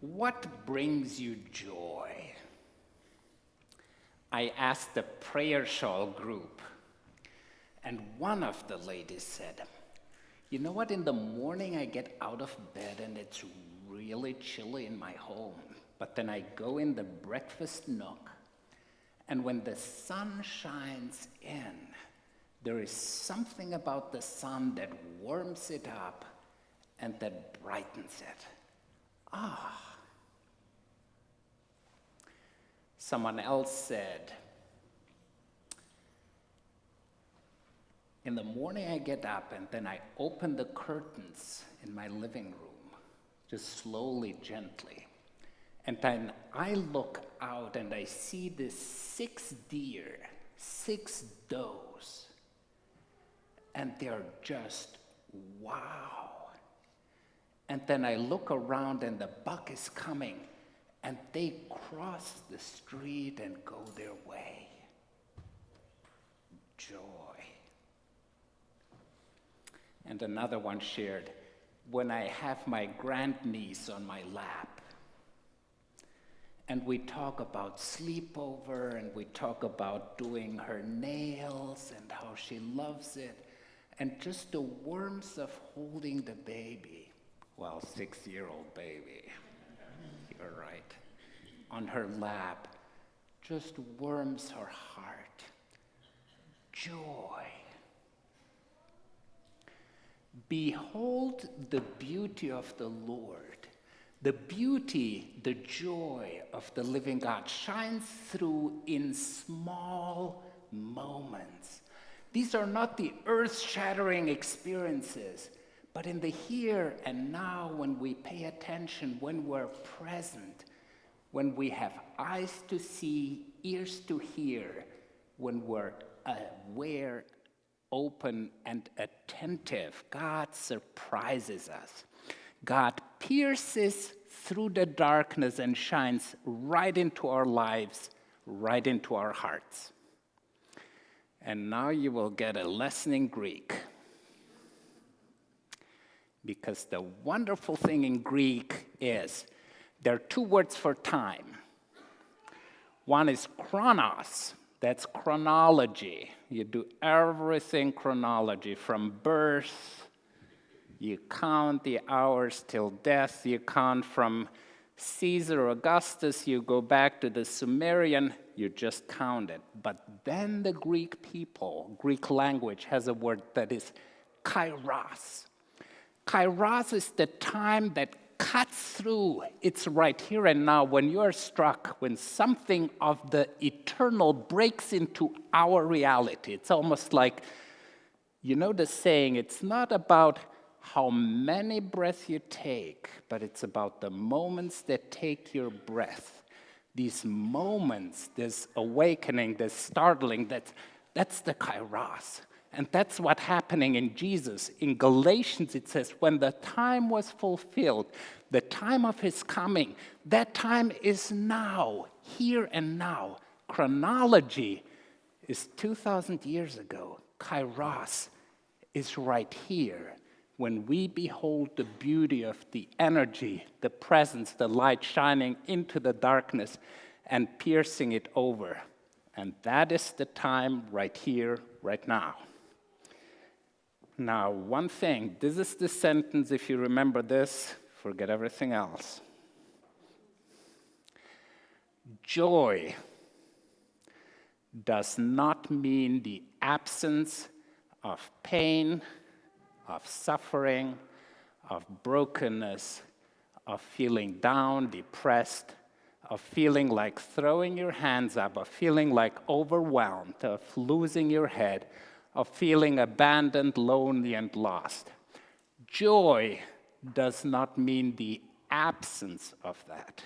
What brings you joy? I asked the prayer shawl group, and one of the ladies said, you know what, in the morning I get out of bed and it's really chilly in my home, but then I go in the breakfast nook, and when the sun shines in, there is something about the sun that warms it up and that brightens it. Someone else said, in the morning I get up and then I open the curtains in my living room, just slowly, gently. And then I look out and I see this 6 deer, 6 does, and they're just wow. And then I look around and the buck is coming, and they cross the street and go their way. Joy. And another one shared, when I have my grandniece on my lap, and we talk about sleepover, and we talk about doing her nails and how she loves it, and just the warmth of holding the baby, well, 6-year-old baby, you're right, on her lap, just warms her heart. Joy. Behold the beauty of the Lord. The beauty, the joy of the living God shines through in small moments. These are not the earth-shattering experiences, but in the here and now, when we pay attention, when we're present, when we have eyes to see, ears to hear, when we're aware, open, and attentive, God surprises us. God pierces through the darkness and shines right into our lives, right into our hearts. And now you will get a lesson in Greek. Because the wonderful thing in Greek is there are 2 words for time. One is chronos, that's chronology. You do everything chronology, from birth, you count the hours till death, you count from Caesar Augustus, you go back to the Sumerian, you just count it. But then the Greek people, Greek language has a word that is kairos. Kairos is the time that cuts through. It's right here and now when you are struck, when something of the eternal breaks into our reality. It's almost like, you know the saying, it's not about how many breaths you take, but it's about the moments that take your breath. These moments, this awakening, this startling, that's the kairos. And that's what's happening in Jesus. In Galatians, it says, when the time was fulfilled, the time of his coming, that time is now, here and now. Chronology is 2,000 years ago. Kairos is right here. When we behold the beauty of the energy, the presence, the light shining into the darkness and piercing it over. And that is the time right here, right now. Now, one thing, this is the sentence, if you remember this, forget everything else. Joy does not mean the absence of pain, of suffering, of brokenness, of feeling down, depressed, of feeling like throwing your hands up, of feeling like overwhelmed, of losing your head, of feeling abandoned, lonely, and lost. Joy does not mean the absence of that.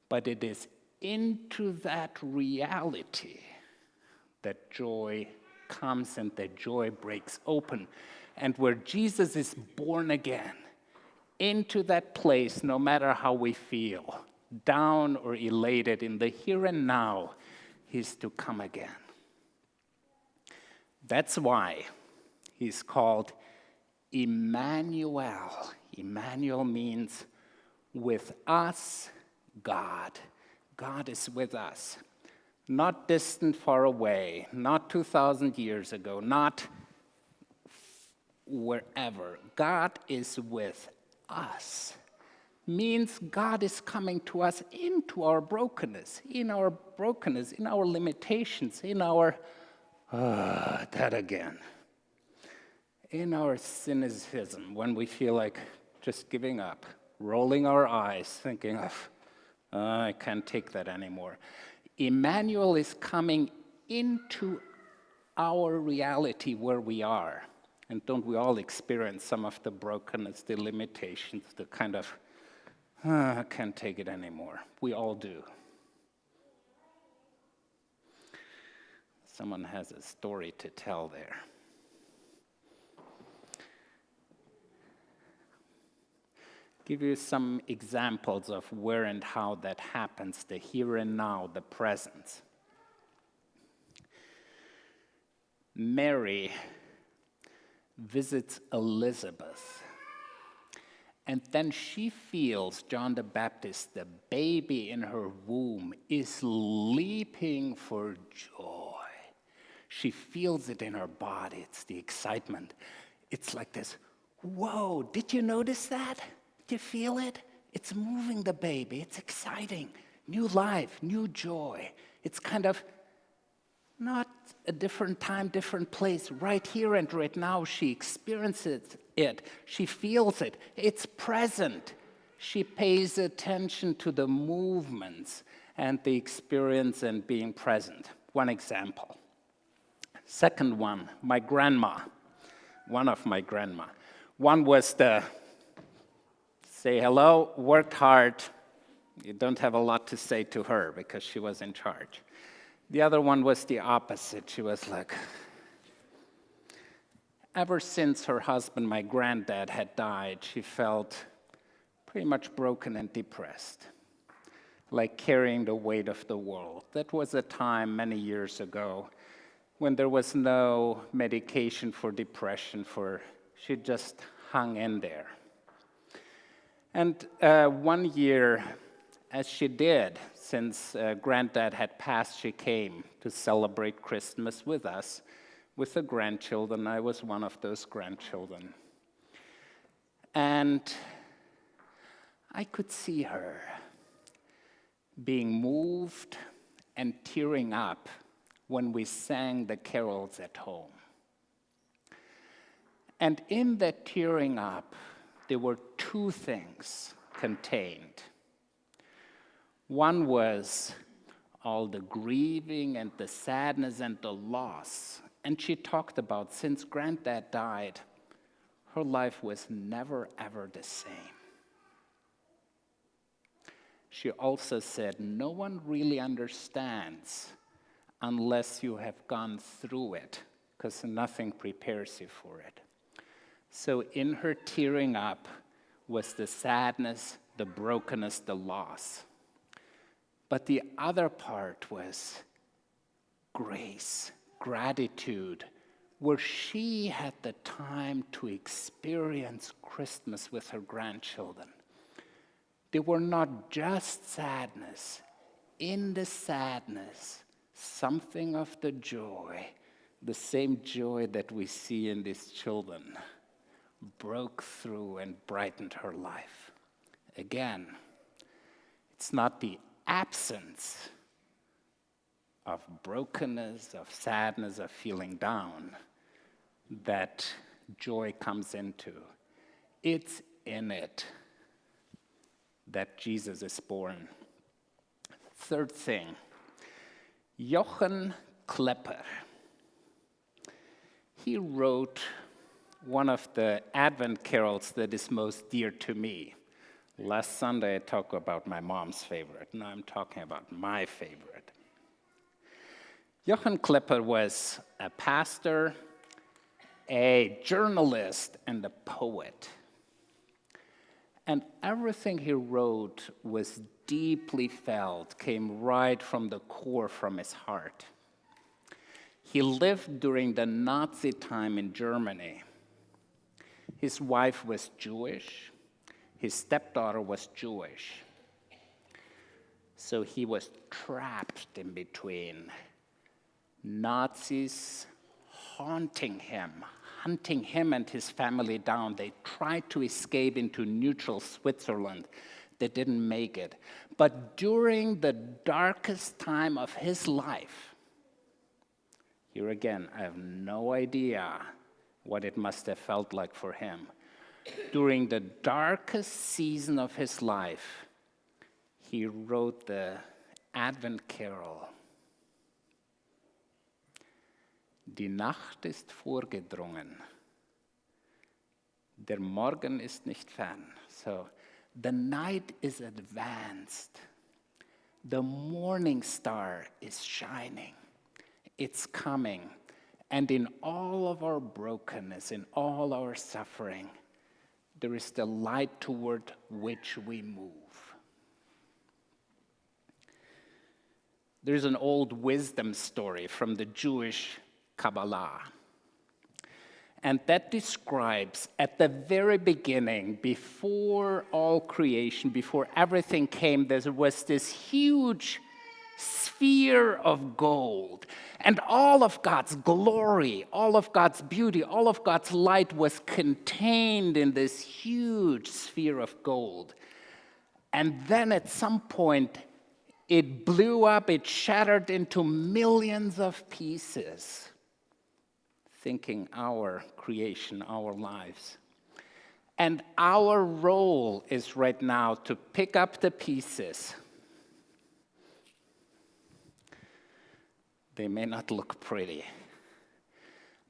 But it is into that reality that joy comes and that joy breaks open. And where Jesus is born again, into that place, no matter how we feel, down or elated, in the here and now, he's to come again. That's why he's called Emmanuel. Emmanuel means With us, God. God is with us. Not distant, far away, not 2,000 years ago, not wherever. God is with us. Means God is coming to us into our brokenness, in our limitations, in our, that again, in our cynicism, when we feel like just giving up, rolling our eyes, thinking, I can't take that anymore. Emmanuel is coming into our reality where we are. And don't we all experience some of the brokenness, the limitations, the kind of, I can't take it anymore. We all do. Someone has a story to tell there. Give you some examples of where and how that happens, the here and now, the present. Mary visits Elizabeth, and then she feels John the Baptist, the baby in her womb, is leaping for joy. She feels it in her body. It's the excitement. It's like this, whoa, did you notice that? Did you feel it? It's moving the baby. It's exciting. New life, new joy. It's kind of not a different time, different place. Right here and right now, she experiences it. She feels it. It's present. She pays attention to the movements and the experience and being present. One example. Second one, my grandma. One of my grandma. One was the say hello, worked hard. You don't have a lot to say to her because she was in charge. The other one was the opposite. She was like, ever since her husband, my granddad, had died, she felt pretty much broken and depressed, like carrying the weight of the world. That was a time many years ago when there was no medication for depression, she just hung in there. And one year, as she did, since Granddad had passed, she came to celebrate Christmas with us, with the grandchildren. I was one of those grandchildren. And I could see her being moved and tearing up when we sang the carols at home. And in that tearing up, there were two things contained. One was all the grieving and the sadness and the loss. And she talked about since Granddad died, her life was never, ever the same. She also said, no one really understands unless you have gone through it, because nothing prepares you for it. So in her tearing up was the sadness, the brokenness, the loss. But the other part was grace, gratitude, where she had the time to experience Christmas with her grandchildren. They were not just sadness. In the sadness, something of the joy, the same joy that we see in these children, broke through and brightened her life. Again, it's not the absence of brokenness, of sadness, of feeling down that joy comes into. It's in it that Jesus is born. Third thing, Johann Klepper. He wrote one of the Advent carols that is most dear to me. Last Sunday I talked about my mom's favorite. Now I'm talking about my favorite. Johann Klepper was a pastor, a journalist, and a poet. And everything he wrote was deeply felt, came right from the core, from his heart. He lived during the Nazi time in Germany. His wife was Jewish. His stepdaughter was Jewish. So he was trapped in between Nazis haunting him, hunting him and his family down. They tried to escape into neutral Switzerland. They didn't make it. But during the darkest time of his life, here again, I have no idea what it must have felt like for him. During the darkest season of his life, he wrote the Advent Carol. Die Nacht ist vorgedrungen. Der Morgen ist nicht fern. So, the night is advanced. The morning star is shining. It's coming. And in all of our brokenness, in all our suffering, there is the light toward which we move. There's an old wisdom story from the Jewish Kabbalah. And that describes at the very beginning, before all creation, before everything came, there was this huge sphere of gold. And all of God's glory, all of God's beauty, all of God's light was contained in this huge sphere of gold. And then at some point, it blew up, it shattered into millions of pieces, thinking our creation, our lives. And our role is right now to pick up the pieces. They may not look pretty,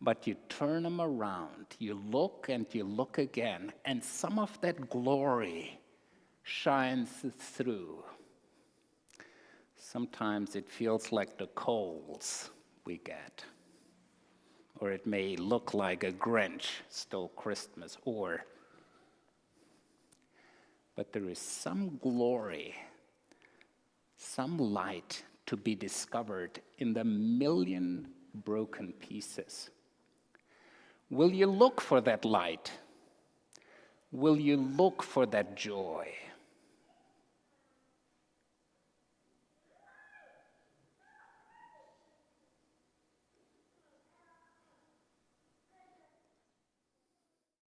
but you turn them around, you look and you look again, and some of that glory shines through. Sometimes it feels like the coals we get. Or it may look like a Grinch stole Christmas, but there is some glory, some light to be discovered in the million broken pieces. Will you look for that light? Will you look for that joy?